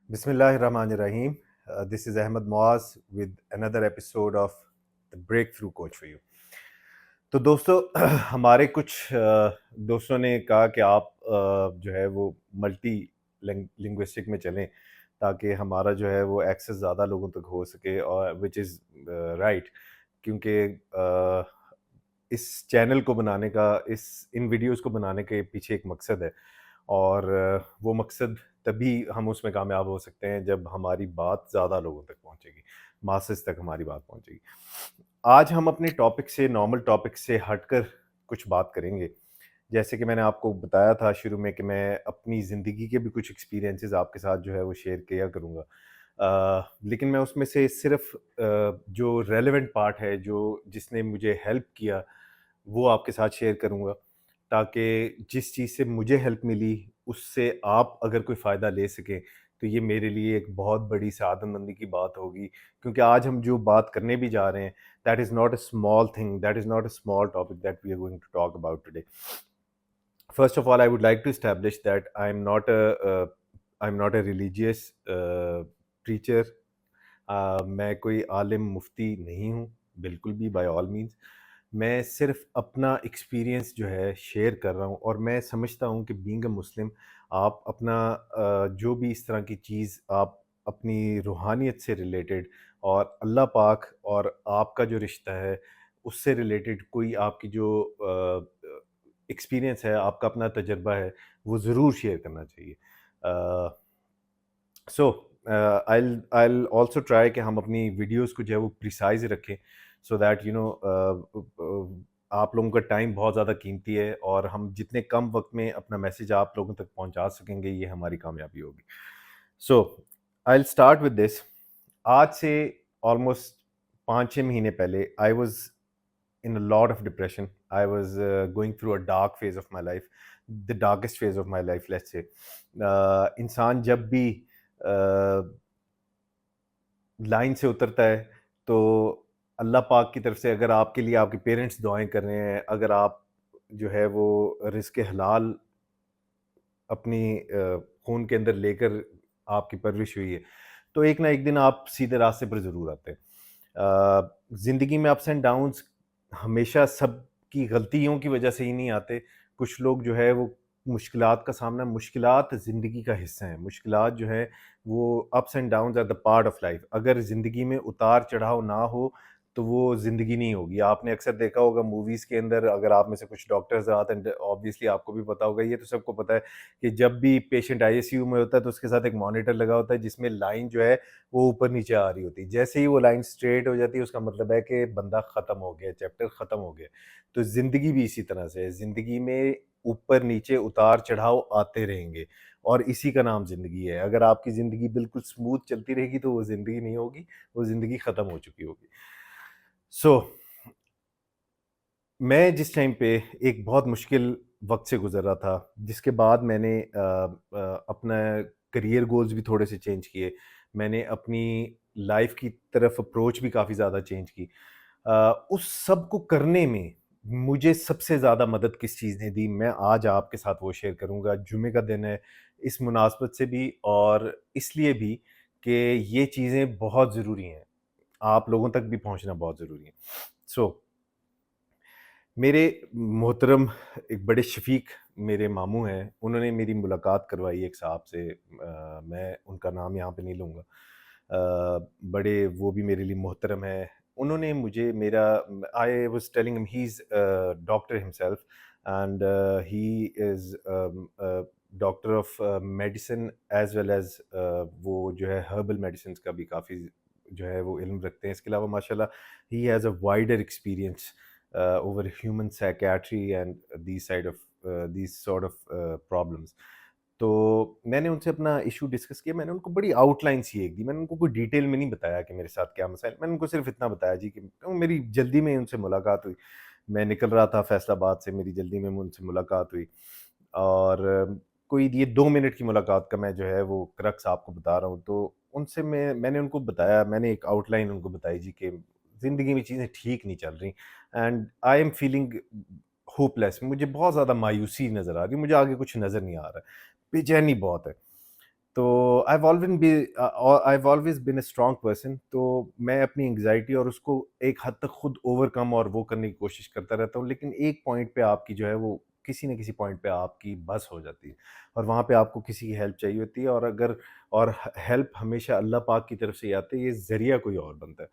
Bismillahirrahmanirrahim. This is Ahmed Muaz with another episode of the Breakthrough Coach for you. تو دوستو ہمارے کچھ دوستوں نے کہا کہ آپ جو ہے وہ ملٹی لنگوسٹک میں چلیں تاکہ ہمارا جو ہے وہ ایکسس زیادہ لوگوں تک ہو سکے اور وچ از رائٹ، کیونکہ اس چینل کو بنانے کا ان ویڈیوز کو بنانے کے پیچھے ایک مقصد ہے، اور وہ مقصد تبھی ہم اس میں کامیاب ہو سکتے ہیں جب ہماری بات زیادہ لوگوں تک پہنچے گی، ماسز تک ہماری بات پہنچے گی۔ آج ہم اپنے ٹاپک سے، نارمل ٹاپک سے ہٹ کر کچھ بات کریں گے۔ جیسے کہ میں نے آپ کو بتایا تھا شروع میں کہ میں اپنی زندگی کے بھی کچھ ایکسپیرینسز آپ کے ساتھ جو ہے وہ شیئر کیا کروں گا، لیکن میں اس میں سے صرف جو ریلیونٹ پارٹ ہے، جس نے مجھے ہیلپ کیا، وہ آپ کے ساتھ شیئر کروں گا، تاکہ جس چیز سے مجھے ہیلپ ملی اس سے آپ اگر کوئی فائدہ لے سکیں تو یہ میرے لیے ایک بہت بڑی سعادت مندی کی بات ہوگی، کیونکہ آج ہم جو بات کرنے بھی جا رہے ہیں that is not a small thing, that is not a small topic that we are going to talk about today. First of all, I would like to establish that I'm not a religious preacher. میں کوئی عالم مفتی نہیں ہوں بالکل بھی، by all means میں صرف اپنا experience جو ہے شیئر کر رہا ہوں، اور میں سمجھتا ہوں کہ بینگ اے مسلم آپ اپنا جو بھی اس طرح کی چیز آپ اپنی روحانیت سے ریلیٹڈ اور اللہ پاک اور آپ کا جو رشتہ ہے اس سے ریلیٹڈ کوئی آپ کی جو ایکسپیرینس ہے، آپ کا اپنا تجربہ ہے، وہ ضرور شیئر کرنا چاہیے۔ سو I'll also try کہ ہم اپنی ویڈیوز کو جو ہے وہ پریسائز رکھیں، سو دیٹ آپ لوگوں کا ٹائم بہت زیادہ قیمتی ہے، اور ہم جتنے کم وقت میں اپنا میسیج آپ لوگوں تک پہنچا سکیں گے یہ ہماری کامیابی ہوگی۔ سو I'll start with this. آج سے آلموسٹ 5-6 مہینے پہلے I was in a lot of depression. I was going through a dark phase of my life, the darkest phase of my life, let's say. انسان جب بھی لائن سے اترتا ہے تو اللہ پاک کی طرف سے اگر آپ کے لیے آپ کے پیرنٹس دعائیں کر رہے ہیں، اگر آپ جو ہے وہ رزق حلال اپنی خون کے اندر لے کر آپ کی پرورش ہوئی ہے، تو ایک نہ ایک دن آپ سیدھے راستے پر ضرور آتے ہیں۔ زندگی میں اپس اینڈ ڈاؤنس ہمیشہ سب کی غلطیوں کی وجہ سے ہی نہیں آتے، کچھ لوگ جو ہے وہ مشکلات کا سامنا، مشکلات زندگی کا حصہ ہیں، مشکلات جو ہے وہ ups and downs are the part of life. اگر زندگی میں اتار چڑھاؤ نہ ہو تو وہ زندگی نہیں ہوگی۔ آپ نے اکثر دیکھا ہوگا موویز کے اندر، اگر آپ میں سے کچھ ڈاکٹرز آتے ہیں، آبویسلی آپ کو بھی پتا ہوگا، یہ تو سب کو پتا ہے کہ جب بھی پیشنٹ آئی ایس یو میں ہوتا ہے تو اس کے ساتھ ایک مانیٹر لگا ہوتا ہے جس میں لائن جو ہے وہ اوپر نیچے آ رہی ہوتی ہے، جیسے ہی وہ لائن سٹریٹ ہو جاتی ہے اس کا مطلب ہے کہ بندہ ختم ہو گیا، چیپٹر ختم ہو گیا۔ تو زندگی بھی اسی طرح سے ہے، زندگی میں اوپر نیچے اتار چڑھاؤ آتے رہیں گے، اور اسی کا نام زندگی ہے۔ اگر آپ کی زندگی بالکل سموتھ چلتی رہے گی تو وہ زندگی نہیں ہوگی، وہ زندگی ختم ہو چکی ہوگی۔ سو میں جس ٹائم پہ ایک بہت مشکل وقت سے گزر رہا تھا، جس کے بعد میں نے اپنا کریئر گولز بھی تھوڑے سے چینج کیے، میں نے اپنی لائف کی طرف اپروچ بھی کافی زیادہ چینج کی، اس سب کو کرنے میں مجھے سب سے زیادہ مدد کس چیز نے دی، میں آج آپ کے ساتھ وہ شیئر کروں گا۔ جمعے کا دن ہے، اس مناسبت سے بھی اور اس لیے بھی کہ یہ چیزیں بہت ضروری ہیں، آپ لوگوں تک بھی پہنچنا بہت ضروری ہے۔ سو میرے محترم ایک بڑے شفیق میرے ماموں ہیں، انہوں نے میری ملاقات کروائی ایک صاحب سے، میں ان کا نام یہاں پہ نہیں لوں گا، بڑے وہ بھی میرے لیے محترم ہیں۔ انہوں نے مجھے I was telling him he's a doctor himself and he is doctor of medicine as well as وہ جو ہے ہربل میڈیسنس کا بھی کافی جو ہے وہ علم رکھتے ہیں۔ اس کے علاوہ ماشاء اللہ ہی has a wider experience over human psychiatry and these sort of problems. تو میں نے ان سے اپنا ایشو ڈسکس کیا، میں نے ان کو بڑی آؤٹ لائن سی ایک دی، میں نے ان کو کوئی ڈیٹیل میں نہیں بتایا کہ میرے ساتھ کیا مسائل، میں نے ان کو صرف اتنا بتایا جی کہ میری جلدی میں ان سے ملاقات ہوئی، میں نکل رہا تھا فیصل آباد سے، میری جلدی میں ان سے ملاقات ہوئی، اور کوئی یہ 2 منٹ کی ملاقات کا میں جو ہے وہ کرکس آپ کو بتا رہا ہوں۔ تو ان سے میں نے ان کو بتایا، میں نے ایک آؤٹ لائن ان کو بتائی جی کہ زندگی میں چیزیں ٹھیک نہیں چل رہی، and I am feeling hopeless, مجھے بہت زیادہ مایوسی نظر آ رہی، مجھے آگے کچھ نظر نہیں آ رہا ہے، بے چینی بہت ہے۔ تو I've always been a strong person. تو میں اپنی انگزائٹی اور اس کو ایک حد تک خود اوور کم اور وہ کرنے کی کوشش کرتا رہتا ہوں، لیکن ایک پوائنٹ پہ آپ کی جو ہے وہ کسی نہ کسی پوائنٹ پہ آپ کی بس ہو جاتی ہے، اور وہاں پہ آپ کو کسی کی ہیلپ چاہیے ہوتی ہے، اور ہیلپ ہمیشہ اللہ پاک کی طرف سے ہی آتی ہے، یہ ذریعہ کوئی اور بنتا ہے۔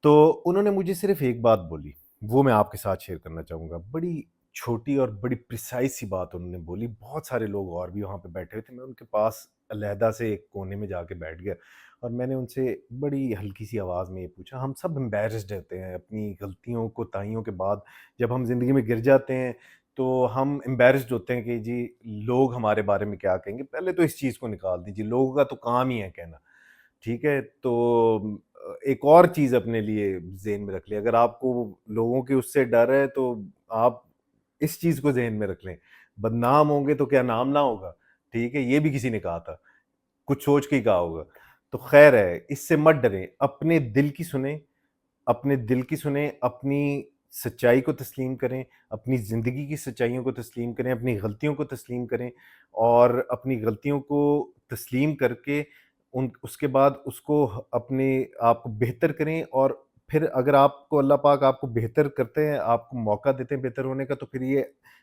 تو انہوں نے مجھے صرف ایک بات بولی، وہ میں آپ کے ساتھ شیئر کرنا چاہوں گا۔ بڑی چھوٹی اور بڑی پریسائز سی بات انہوں نے بولی۔ بہت سارے لوگ اور بھی وہاں پہ بیٹھے ہوئے تھے، میں ان کے پاس علیحدہ سے ایک کونے میں جا کے بیٹھ گیا، اور میں نے ان سے بڑی ہلکی سی آواز میں یہ پوچھا، ہم سب امبیرسڈ رہتے ہیں اپنی غلطیوں کوتاہیوں کے بعد، جب ہم زندگی میں گر جاتے ہیں تو ہم امبیرسڈ ہوتے ہیں کہ جی لوگ ہمارے بارے میں کیا کہیں گے۔ پہلے تو اس چیز کو نکال دیجیے، لوگوں کا تو کام ہی ہے کہنا، ٹھیک ہے؟ تو ایک اور چیز اپنے لیے ذہن میں رکھ لیں، اگر آپ کو لوگوں کے اس سے ڈر ہے تو آپ اس چیز کو ذہن میں رکھ لیں، بدنام ہوں گے تو کیا نام نہ ہوگا، ٹھیک ہے؟ یہ بھی کسی نے کہا تھا، کچھ سوچ کے ہی کہا ہوگا۔ تو خیر ہے، اس سے مت ڈریں، اپنے دل کی سنیں، اپنے دل کی سنیں، اپنی سچائی کو تسلیم کریں، اپنی زندگی کی سچائیوں کو تسلیم کریں، اپنی غلطیوں کو تسلیم کریں، اور اپنی غلطیوں کو تسلیم کر کے اس کے بعد اس کو اپنے آپ کو بہتر کریں، اور پھر اگر آپ کو اللہ پاک آپ کو بہتر کرتے ہیں، آپ کو موقع دیتے ہیں بہتر ہونے کا، تو پھر یہ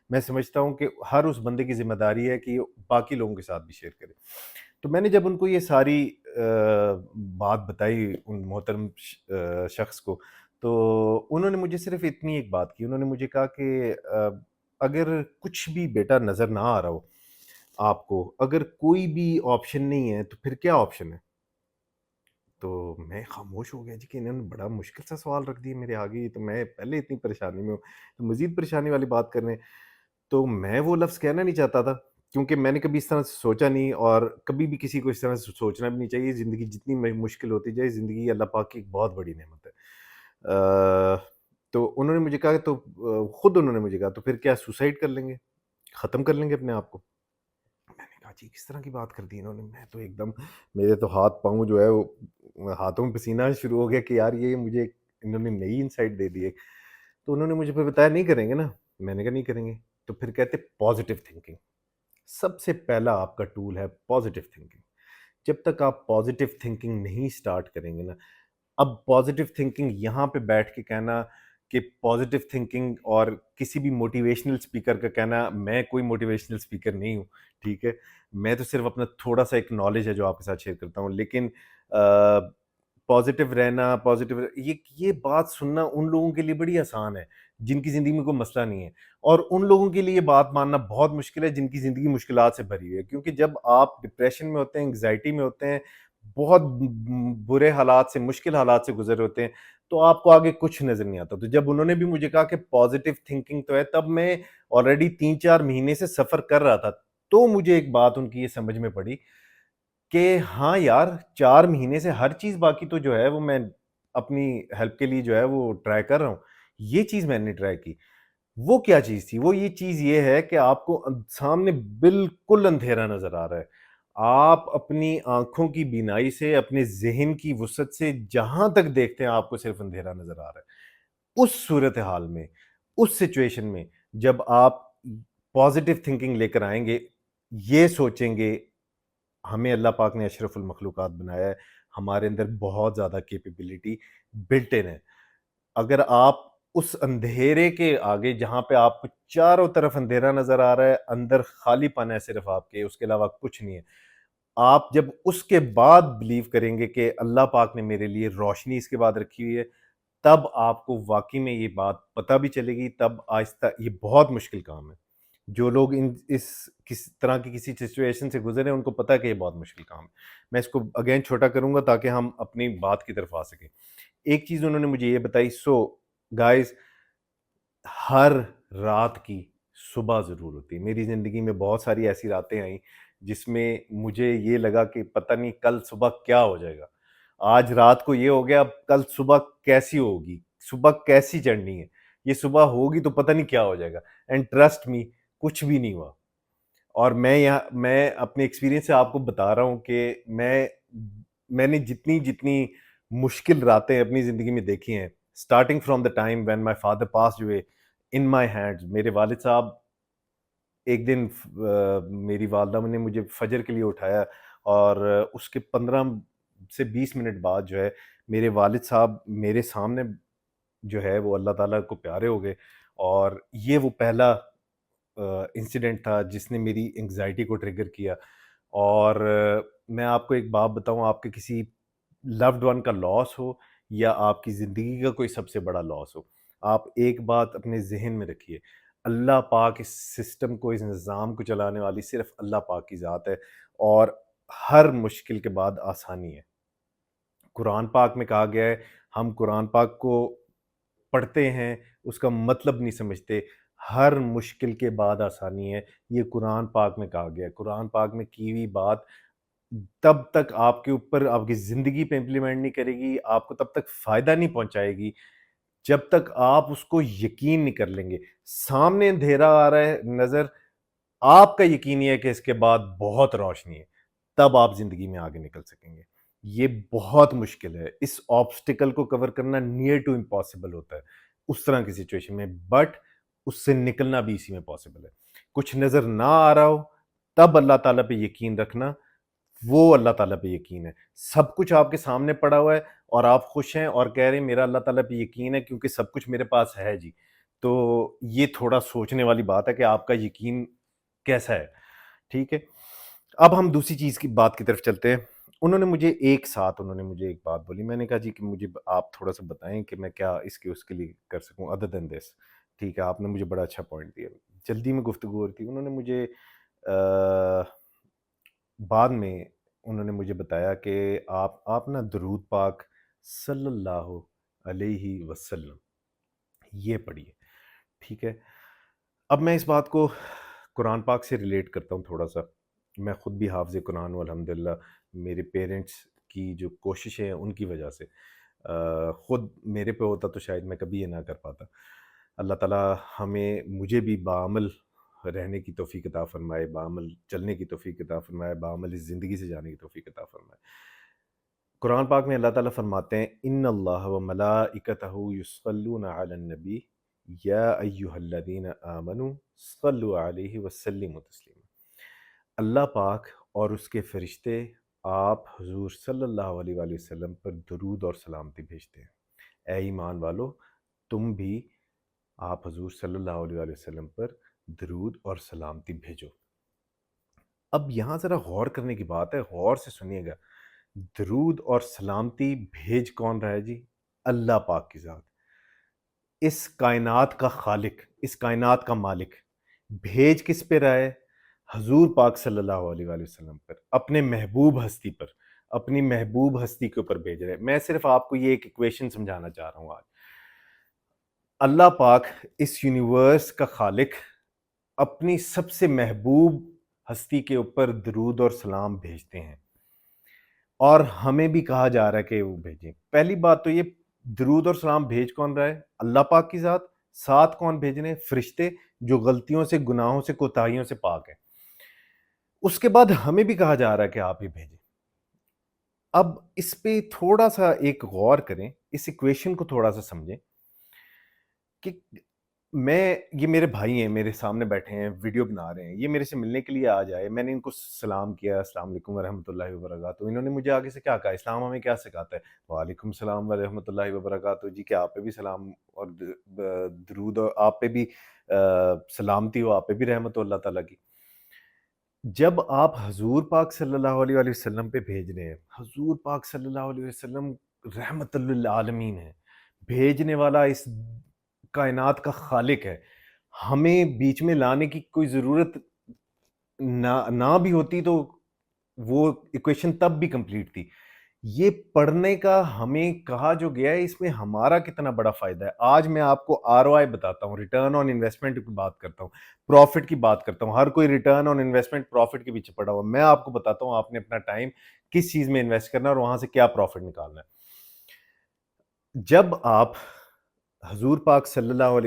میں سمجھتا ہوں کہ ہر اس بندے کی ذمہ داری ہے کہ یہ باقی لوگوں کے ساتھ بھی شیئر کرے۔ تو میں نے جب ان کو یہ ساری بات بتائی ان محترم شخص کو، تو انہوں نے مجھے صرف اتنی ایک بات کی، انہوں نے مجھے کہا کہ اگر کچھ بھی بیٹا نظر نہ آ رہا ہو آپ کو، اگر کوئی بھی آپشن نہیں ہے تو پھر کیا آپشن ہے؟ تو میں خاموش ہو گیا جی، کہ انہوں نے بڑا مشکل سا سوال رکھ دیا میرے آگے، تو میں پہلے اتنی پریشانی میں ہوں تو مزید پریشانی والی بات کر رہے ہیں۔ تو میں وہ لفظ کہنا نہیں چاہتا تھا، کیونکہ میں نے کبھی اس طرح سے سوچا نہیں، اور کبھی بھی کسی کو اس طرح سے سوچنا بھی نہیں چاہیے۔ زندگی جتنی مشکل ہوتی جائے، زندگی اللہ پاک کی ایک بہت بڑی نعمت ہے۔ تو انہوں نے مجھے کہا تو خود انہوں نے مجھے کہا تو پھر کیا سوسائڈ کر لیں گے، ختم کر لیں گے اپنے آپ کو؟ میں نے کہا جی کس طرح کی بات کر دی انہوں نے، میں تو ایک دم، میرے تو ہاتھ پاؤں جو ہے وہ ہاتھوں میں پسینہ شروع ہو گیا کہ یار یہ مجھے انہوں نے نئی انسائٹ دے دی ہے۔ تو انہوں نے مجھے پھر بتایا نہیں کریں گے نا، میں نے کہا نہیں کریں گے، تو پھر کہتے پازیٹیو تھنکنگ، سب سے پہلا آپ کا ٹول ہے پازیٹیو تھنکنگ۔ جب تک آپ پازیٹیو تھنکنگ نہیں سٹارٹ کریں گے نا، اب پازیٹیو تھنکنگ یہاں پہ بیٹھ کے کہنا کہ پازیٹیو تھنکنگ، اور کسی بھی موٹیویشنل اسپیکر کا کہنا، میں کوئی موٹیویشنل اسپیکر نہیں ہوں، ٹھیک ہے؟ میں تو صرف اپنا تھوڑا سا ایک نالج ہے جو آپ کے ساتھ شیئر کرتا ہوں، لیکن پازیٹیو رہنا، پازیٹیو یہ بات سننا ان لوگوں کے لیے بڑی آسان ہے جن کی زندگی میں کوئی مسئلہ نہیں ہے، اور ان لوگوں کے لیے یہ بات ماننا بہت مشکل ہے جن کی زندگی مشکلات سے بھری ہوئی ہے، کیونکہ جب آپ ڈپریشن میں ہوتے ہیں، انگزائٹی میں ہوتے ہیں، بہت برے حالات سے، مشکل حالات سے گزر ہوتے ہیں، تو آپ کو آگے کچھ نظر نہیں آتا۔ تو جب انہوں نے بھی مجھے کہا کہ پازیٹیو تھنکنگ تو ہے، تب میں آلریڈی 3-4 مہینے سے سفر کر رہا تھا، تو مجھے ایک بات ان کی یہ سمجھ میں پڑی کہ ہاں یار، 4 مہینے سے ہر چیز باقی تو جو ہے وہ میں اپنی ہیلپ کے لیے جو ہے وہ ٹرائی کر رہا ہوں، یہ چیز میں نے ٹرائی کی۔ وہ کیا چیز تھی؟ وہ یہ چیز یہ ہے کہ آپ کو سامنے بالکل اندھیرا نظر آ رہا ہے، آپ اپنی آنکھوں کی بینائی سے، اپنے ذہن کی وسعت سے جہاں تک دیکھتے ہیں آپ کو صرف اندھیرا نظر آ رہا ہے۔ اس صورتحال میں، اس سچویشن میں، جب آپ پازیٹیو تھنکنگ لے کر آئیں گے، یہ سوچیں گے ہمیں اللہ پاک نے اشرف المخلوقات بنایا ہے، ہمارے اندر بہت زیادہ کیپیبلٹی بلٹ ان ہے۔ اگر آپ اس اندھیرے کے آگے، جہاں پہ آپ کو چاروں طرف اندھیرا نظر آ رہا ہے، اندر خالی پن ہے صرف آپ کے، اس کے علاوہ کچھ نہیں ہے، آپ جب اس کے بعد بلیو کریں گے کہ اللہ پاک نے میرے لیے روشنی اس کے بعد رکھی ہوئی ہے، تب آپ کو واقعی میں یہ بات پتہ بھی چلے گی، تب آہستہ، یہ بہت مشکل کام ہے۔ جو لوگ اس کس طرح کی کسی سچویشن سے گزرے ہیں، ان کو پتہ ہے کہ یہ بہت مشکل کام ہے۔ میں اس کو اگین چھوٹا کروں گا تاکہ ہم اپنی بات کی طرف آ سکیں۔ ایک چیز انہوں نے مجھے یہ بتائی، سو گائز، ہر رات کی صبح ضرور ہوتی ہے۔ میری زندگی میں بہت ساری ایسی راتیں آئیں جس میں مجھے یہ لگا کہ پتہ نہیں کل صبح کیا ہو جائے گا، آج رات کو یہ ہو گیا، اب کل صبح کیسی ہوگی، صبح کیسی چڑھنی ہے، یہ صبح ہوگی تو پتہ نہیں کیا ہو جائے گا، اینڈ ٹرسٹ می، کچھ بھی نہیں ہوا۔ اور میں اپنے ایکسپیرینس سے آپ کو بتا رہا ہوں کہ میں نے جتنی مشکل راتیں اپنی زندگی میں دیکھی ہیں، starting from the time when my father passed away in my hands, میرے والد صاحب ایک دن میری والدہ نے مجھے فجر کے لیے اٹھایا اور اس کے 15 سے 20 منٹ بعد جو ہے میرے والد صاحب میرے سامنے جو ہے وہ اللہ تعالیٰ کو پیارے ہو گئے، اور یہ وہ پہلا انسیڈنٹ تھا جس نے میری انگزائٹی کو ٹریگر کیا۔ اور میں آپ کو ایک بات بتاؤں، آپ کے کسی لوڈ ون کا لاس ہو یا آپ کی زندگی کا کوئی سب سے بڑا لاس ہو، آپ ایک بات اپنے ذہن میں رکھیے، اللہ پاک اس سسٹم کو، اس نظام کو چلانے والی صرف اللہ پاک کی ذات ہے، اور ہر مشکل کے بعد آسانی ہے۔ قرآن پاک میں کہا گیا ہے، ہم قرآن پاک کو پڑھتے ہیں، اس کا مطلب نہیں سمجھتے، ہر مشکل کے بعد آسانی ہے، یہ قرآن پاک میں کہا گیا ہے۔ قرآن پاک میں کی ہوئی بات تب تک آپ کے اوپر، آپ کی زندگی پہ امپلیمنٹ نہیں کرے گی، آپ کو تب تک فائدہ نہیں پہنچائے گی جب تک آپ اس کو یقین نہیں کر لیں گے۔ سامنے اندھیرا آ رہا ہے نظر، آپ کا یقین یہ ہے کہ اس کے بعد بہت روشنی ہے، تب آپ زندگی میں آگے نکل سکیں گے۔ یہ بہت مشکل ہے، اس آبسٹیکل کو کور کرنا نیئر ٹو امپاسبل ہوتا ہے اس طرح کی سچویشن میں، بٹ اس سے نکلنا بھی اسی میں پاسبل ہے۔ کچھ نظر نہ آ رہا ہو تب اللہ تعالیٰ پہ یقین رکھنا، وہ اللہ تعالیٰ پہ یقین ہے۔ سب کچھ آپ کے سامنے پڑا ہوا ہے اور آپ خوش ہیں اور کہہ رہے ہیں میرا اللہ تعالیٰ پہ یقین ہے کیونکہ سب کچھ میرے پاس ہے جی، تو یہ تھوڑا سوچنے والی بات ہے کہ آپ کا یقین کیسا ہے، ٹھیک ہے۔ اب ہم دوسری چیز کی بات کی طرف چلتے ہیں۔ انہوں نے مجھے ایک بات بولی، میں نے کہا جی کہ مجھے آپ تھوڑا سا بتائیں کہ میں کیا اس کے لیے کر سکوں ادر دین دس، ٹھیک ہے، آپ نے مجھے بڑا اچھا پوائنٹ دیا۔ جلدی میں گفتگو ہو رہی تھی، بعد میں انہوں نے مجھے بتایا کہ آپ نا درود پاک صلی اللہ علیہ وسلم یہ پڑھیے، ٹھیک ہے۔ اب میں اس بات کو قرآن پاک سے ریلیٹ کرتا ہوں تھوڑا سا، میں خود بھی حافظ قرآن ہوں الحمدللہ، میرے پیرنٹس کی جو کوششیں ہیں ان کی وجہ سے، خود میرے پہ ہوتا تو شاید میں کبھی یہ نہ کر پاتا۔ اللہ تعالیٰ مجھے بھی بعمل رہنے کی توفیق عطا فرمائے، بعمل چلنے کی توفیق عطا فرمائے، بعمل اس زندگی سے جانے کی توفیق عطا فرمائے۔ قرآن پاک میں اللہ تعالیٰ فرماتے ہیں ان اللہ و ملائکتہ یصلون علی النبی یا ایہا الذین آمنوا صلوا علیہ وسلموا تسلیما۔ اللہ پاک اور اس کے فرشتے آپ حضور صلی اللہ علیہ وآلہ وسلم پر درود اور سلامتی بھیجتے ہیں۔ اے ایمان والو، تم بھی آپ حضور صلی اللہ علیہ وآلہ وسلم پر درود اور سلامتی بھیجو۔ اب یہاں ذرا غور کرنے کی بات ہے، غور سے سنیے گا، درود اور سلامتی بھیج کون رہا ہے جی؟ اللہ پاک کی ذات، اس کائنات کا خالق، اس کائنات کا مالک، بھیج کس پہ رہا ہے؟ حضور پاک صلی اللہ علیہ وآلہ وسلم پر، اپنے محبوب ہستی پر، اپنی محبوب ہستی کے اوپر بھیج رہے ہیں۔ میں صرف آپ کو یہ ایک ایکویشن سمجھانا چاہ رہا ہوں آج۔ اللہ پاک اس یونیورس کا خالق اپنی سب سے محبوب ہستی کے اوپر درود اور سلام بھیجتے ہیں، اور ہمیں بھی کہا جا رہا ہے کہ وہ بھیجیں۔ پہلی بات تو یہ، درود اور سلام بھیج کون رہا ہے؟ اللہ پاک کی ذات۔ ساتھ کون بھیج رہے ہیں؟ فرشتے، جو غلطیوں سے، گناہوں سے، کوتاہیوں سے پاک ہیں۔ اس کے بعد ہمیں بھی کہا جا رہا ہے کہ آپ ہی بھیجیں۔ اب اس پہ تھوڑا سا ایک غور کریں، اس ایکویشن کو تھوڑا سا سمجھیں کہ یہ میرے بھائی ہیں، میرے سامنے بیٹھے ہیں، ویڈیو بنا رہے ہیں، یہ میرے سے ملنے کے لیے آ جائے، میں نے ان کو سلام کیا، السلام علیکم ورحمۃ اللہ وبرکاتہ، انہوں نے مجھے آگے سے کیا کہا؟ اسلام ہمیں کیا سکھاتا ہے؟ وعلیکم السلام ورحمۃ اللہ وبرکاتہ، جی کیا آپ پہ بھی سلام اور درود، اور آپ پہ بھی سلامتی ہو، آپ پہ بھی رحمت ہو اللہ تعالیٰ کی۔ جب آپ حضور پاک صلی اللہ علیہ وآلہ وسلم پہ بھیج رہے ہیں، حضور پاک صلی اللہ علیہ وسلم رحمت للعالمین ہے، بھیجنے والا اس کائنات کا خالق ہے، ہمیں بیچ میں لانے کی کوئی ضرورت نہ بھی ہوتی تو وہ ایکویشن تب بھی کمپلیٹ تھی۔ یہ پڑھنے کا ہمیں کہا جو گیا ہے، اس میں ہمارا کتنا بڑا فائدہ ہے۔ آج میں آپ کو ROI بتاتا ہوں، ریٹرن آن انویسٹمنٹ کی بات کرتا ہوں، پروفٹ کی بات کرتا ہوں۔ ہر کوئی ریٹرن آن انویسٹمنٹ، پروفٹ کے پیچھے پڑا ہوا، میں آپ کو بتاتا ہوں آپ نے اپنا ٹائم کس چیز میں انویسٹ کرنا ہے اور وہاں سے کیا پروفٹ نکالنا ہے۔ جب آپ حضور پاک صلی اللہ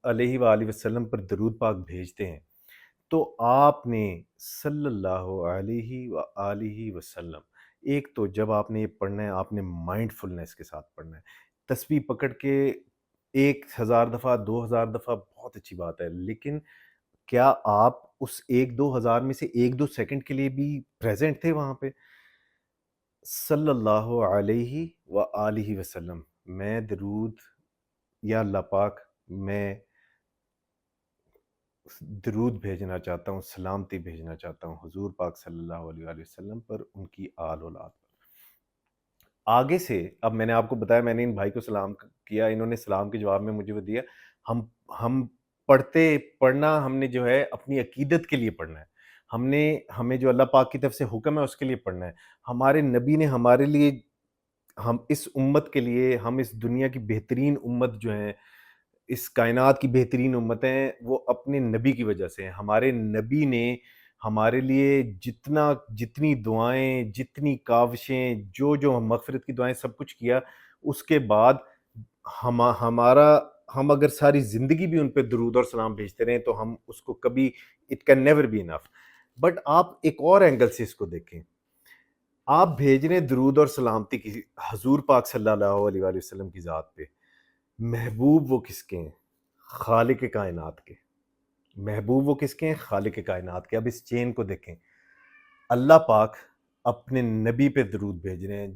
علیہ وآلہ وسلم پر درود پاک بھیجتے ہیں تو آپ نے صلی اللہ علیہ وآلہ وسلم، ایک تو جب آپ نے یہ پڑھنا ہے آپ نے مائنڈ فلنس کے ساتھ پڑھنا ہے، تسبیح پکڑ کے 1000 دفعہ 2000 دفعہ بہت اچھی بات ہے، لیکن کیا آپ اس 1-2 ہزار میں سے 1-2 سیکنڈ کے لیے بھی پریزنٹ تھے وہاں پہ؟ صلی اللہ علیہ وآلہ وسلم. میں درود، یا اللہ پاک، میں درود بھیجنا چاہتا ہوں، سلامتی بھیجنا چاہتا ہوں حضور پاک صلی اللہ علیہ وآلہ وسلم پر، ان کی آل اولاد پر. آگے سے اب میں نے آپ کو بتایا، میں نے ان بھائی کو سلام کیا، انہوں نے سلام کے جواب میں مجھے وہ دیا. ہم پڑھنا ہم نے جو ہے اپنی عقیدت کے لیے پڑھنا ہے. ہمیں جو اللہ پاک کی طرف سے حکم ہے اس کے لیے پڑھنا ہے. ہمارے نبی نے ہمارے لیے، ہم اس امت کے لیے، ہم اس دنیا کی بہترین امت جو ہیں، اس کائنات کی بہترین امت ہیں، وہ اپنے نبی کی وجہ سے ہیں. ہمارے نبی نے ہمارے لیے جتنی دعائیں، جتنی کاوشیں، جو مغفرت کی دعائیں، سب کچھ کیا. اس کے بعد ہم اگر ساری زندگی بھی ان پہ درود اور سلام بھیجتے رہیں تو ہم اس کو کبھی، it can never be enough. But آپ ایک اور اینگل سے اس کو دیکھیں. آپ بھیج رہے ہیں درود اور سلامتی کی حضور پاک صلی اللہ علیہ وآلہ وسلم کی ذات پہ. محبوب وہ کس کے ہیں؟ خالق کائنات کے. محبوب وہ کس کے ہیں؟ خالق کائنات کے. اب اس چین کو دیکھیں. اللہ پاک اپنے نبی پہ درود بھیج رہے ہیں،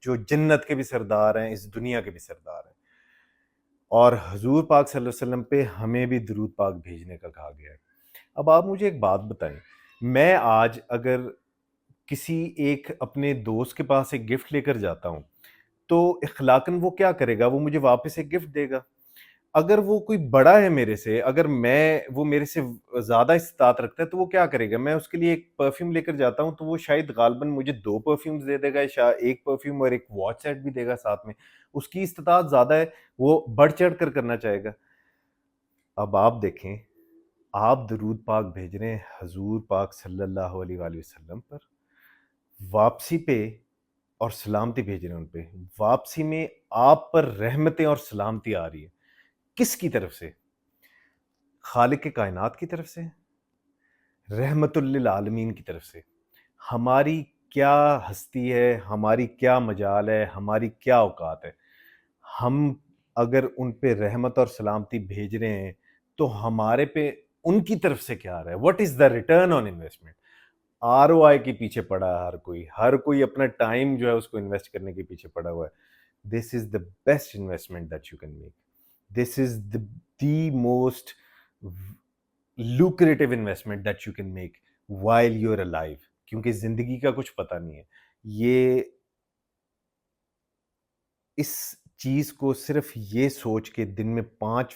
جو جنت کے بھی سردار ہیں، اس دنیا کے بھی سردار ہیں. اور حضور پاک صلی اللہ علیہ وسلم پہ ہمیں بھی درود پاک بھیجنے کا کہا گیا ہے. اب آپ مجھے ایک بات بتائیں، میں آج اگر کسی ایک اپنے دوست کے پاس ایک گفٹ لے کر جاتا ہوں تو اخلاقاً وہ کیا کرے گا؟ وہ مجھے واپس ایک گفٹ دے گا. اگر وہ کوئی بڑا ہے میرے سے، اگر وہ میرے سے زیادہ استطاعت رکھتا ہے تو وہ کیا کرے گا؟ میں اس کے لیے ایک پرفیوم لے کر جاتا ہوں تو وہ شاید غالباً مجھے 2 پرفیومز دے دے گا، ایک پرفیوم اور ایک واچ سیٹ بھی دے گا ساتھ میں. اس کی استطاعت زیادہ ہے، وہ بڑھ چڑھ کر کرنا چاہے گا. اب آپ دیکھیں، آپ درود پاک بھیج رہے ہیں حضور پاک صلی اللہ علیہ وآلہ وسلم پر، واپسی پہ اور سلامتی بھیج رہے ہیں ان پہ. واپسی میں آپ پر رحمتیں اور سلامتی آ رہی ہے. کس کی طرف سے؟ خالق کائنات کی طرف سے، رحمت للعالمین کی طرف سے. ہماری کیا ہستی ہے، ہماری کیا مجال ہے، ہماری کیا اوقات ہے. ہم اگر ان پہ رحمت اور سلامتی بھیج رہے ہیں تو ہمارے پہ ان کی طرف سے کیا آ رہا ہے؟ What is the return on investment? R O I کے پیچھے پڑا ہے ہر کوئی اپنا ٹائم جو ہے اس کو انویسٹ کرنے کے پیچھے پڑا ہوا ہے. This is the best investment that you can make. This is the most lucrative investment that you can make while you're alive. کیونکہ زندگی کا کچھ پتہ نہیں ہے. یہ اس چیز کو صرف یہ سوچ کے دن میں 5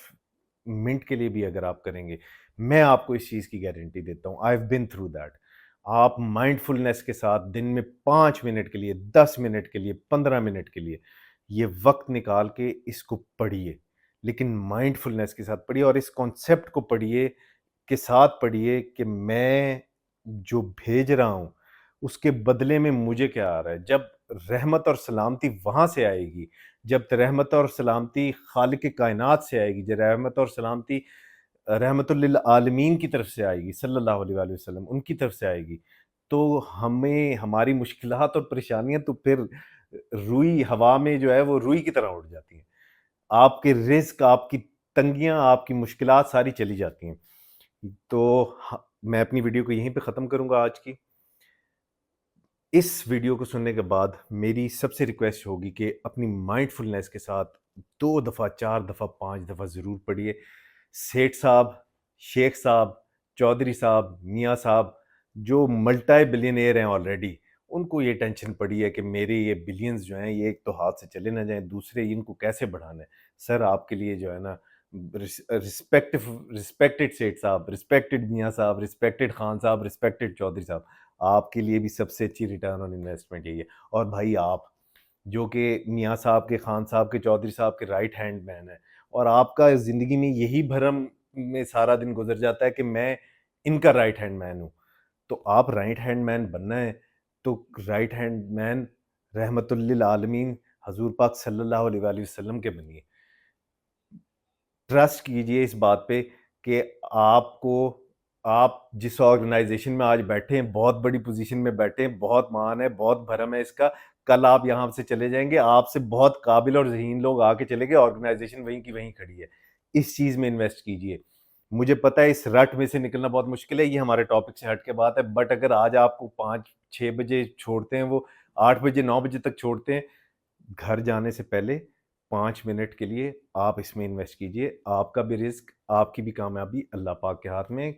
منٹ کے لیے بھی اگر آپ کریں گے، میں آپ کو اس چیز کی گارنٹی دیتا ہوں. I've been through that. آپ مائنڈ فلنس کے ساتھ دن میں 5 منٹ کے لیے، 10 منٹ کے لیے، 15 منٹ کے لیے یہ وقت نکال کے اس کو پڑھیے. لیکن مائنڈ فلنس کے ساتھ پڑھیے اور اس کانسیپٹ کو پڑھیے کے ساتھ پڑھیے کہ میں جو بھیج رہا ہوں اس کے بدلے میں مجھے کیا آ رہا ہے. جب رحمت اور سلامتی وہاں سے آئے گی، جب رحمت اور سلامتی خالق کائنات سے آئے گی، جب رحمت اور سلامتی رحمت للعالمین کی طرف سے آئے گی، صلی اللہ علیہ وآلہ وسلم ان کی طرف سے آئے گی، تو ہمیں ہماری مشکلات اور پریشانیاں تو پھر روئی ہوا میں جو ہے وہ روئی کی طرح اڑ جاتی ہیں. آپ کے رزق، آپ کی تنگیاں، آپ کی مشکلات ساری چلی جاتی ہیں. تو میں اپنی ویڈیو کو یہیں پہ ختم کروں گا آج کی. اس ویڈیو کو سننے کے بعد میری سب سے ریکویسٹ ہوگی کہ اپنی مائنڈ فلنس کے ساتھ 2 دفعہ، 4 دفعہ، 5 دفعہ ضرور پڑھیے. سیٹھ صاحب، شیخ صاحب، چودھری صاحب، میاں صاحب جو ملٹائی بلینئر ہیں آلریڈی، ان کو یہ ٹینشن پڑی ہے کہ میرے یہ بلینز جو ہیں یہ ایک تو ہاتھ سے چلے نہ جائیں، دوسرے ان کو کیسے بڑھانا ہے. سر آپ کے لیے جو ہے نا، رسپیکٹڈ سیٹھ صاحب، رسپیکٹڈ میاں صاحب، رسپیکٹڈ خان صاحب، رسپیکٹڈ چودھری صاحب، آپ کے لیے بھی سب سے اچھی ریٹرن آن انویسٹمنٹ یہی ہے. اور بھائی آپ جو کہ میاں صاحب کے، خان صاحب کے، چودھری صاحب کے رائٹ ہینڈ مین ہیں، اور آپ کا زندگی میں یہی بھرم میں سارا دن گزر جاتا ہے کہ میں ان کا رائٹ ہینڈ مین ہوں، تو آپ رائٹ ہینڈ مین بننا ہے تو رائٹ ہینڈ مین رحمت للعالمین حضور پاک صلی اللہ علیہ وآلہ وسلم کے بنیے. ٹرسٹ کیجئے اس بات پہ کہ آپ جس آرگنائزیشن میں آج بیٹھے ہیں، بہت بڑی پوزیشن میں بیٹھے ہیں، بہت مان ہے، بہت بھرم ہے اس کا. کل آپ یہاں سے چلے جائیں گے، آپ سے بہت قابل اور ذہین لوگ آ کے چلے گئے، آرگنائزیشن وہیں کی وہیں کھڑی ہے. اس چیز میں انویسٹ کیجئے. مجھے پتہ ہے اس رٹ میں سے نکلنا بہت مشکل ہے، یہ ہمارے ٹاپک سے ہٹ کے بات ہے، بٹ اگر آج آپ کو 5-6 بجے چھوڑتے ہیں، وہ 8 بجے 9 بجے تک چھوڑتے ہیں، گھر جانے سے پہلے 5 منٹ کے لیے آپ اس میں انویسٹ کیجئے. آپ کا بھی رزق، آپ کی بھی کامیابی اللہ پاک کے ہاتھ میں،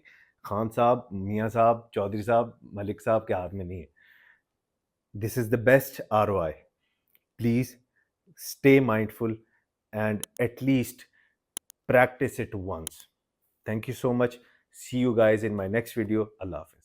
خان صاحب، میاں صاحب، چودھری صاحب، ملک صاحب کے ہاتھ میں نہیں ہے. This is the best ROI. Please stay mindful and at least practice it once. Thank you so much. See you guys in my next video. Allah Hafiz.